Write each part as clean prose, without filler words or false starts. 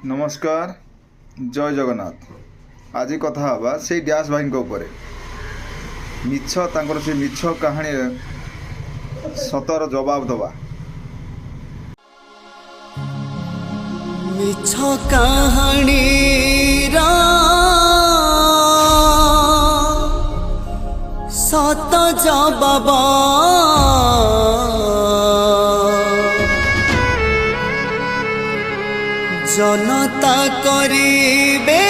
नमस्कार जय जगन्नाथ। आज कथा हवा से डैश भाई उपरे मिछ तांकर से मिछ कहानी सतर जवाब दवा। मिछ कहानी सत जवाब जनता करिबे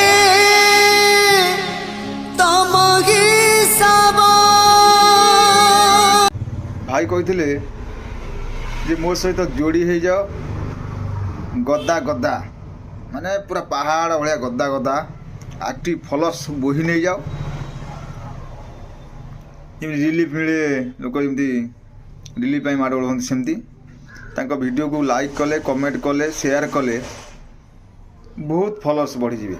तम हिसाब। भाई कहते जे मो सहित जोड़ी हो जाओ गदा गदा माने पूरा पहाड़ भाया गदा गदा एक्टिव फॉलोअर्स बोही नहीं जाओ रिलीफ मिले लोक जमी रिलीफ माड़ हमें सेमती वीडियो को लाइक कले कमेंट कले शेयर कले बहुत फॉलोअर्स बढ़ी जाए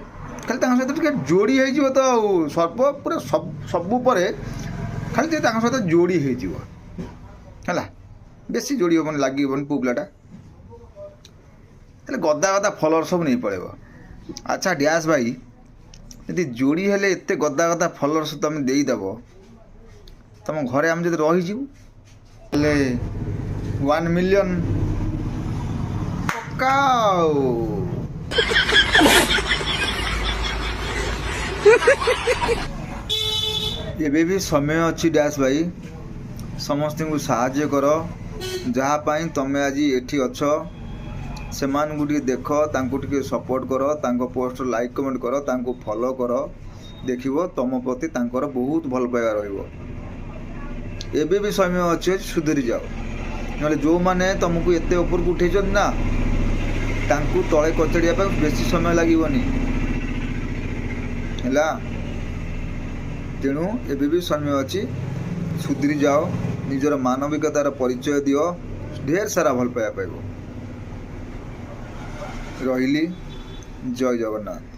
खाली सहित जोड़ी हो तो सर्व पूरा सबू पर खाली सहित जोड़ी होगा बेसी जोड़ी हेन लगे पु पिलाटा गदा गदा फॉलोअर्स सब नहीं पड़े। अच्छा डैश भाई यदि जोड़ी हेले एत गदा गदा फॉलोअर्स तुम देदेव तुम घरे आम जब रहीजु 1 मिलियन पकाओ। एबे भी समय अच्छी डैश भाई समस्त को साहाय्य कर जहाँपाई तुम आज एठी अच्छ से देख तांको सपोर्ट कर तांको पोस्ट लाइक कमेंट कर तांको फॉलो कर देखिबो तुम प्रति तांकर बहुत भल पाइबा रहिबो। एबे भी समय अच्छे सुधरी जाओ ना जो मैंने तुमको एत ऊपर को उठे ना तांको तले कचड़िया बेसी समय लगनी है तेणु एबे भी समय अच्छी सुधरी जाओ निजर मानविकतार परिचय दियो ढेर सारा भल पाइबा पाइबो। रहिली जय जगन्नाथ।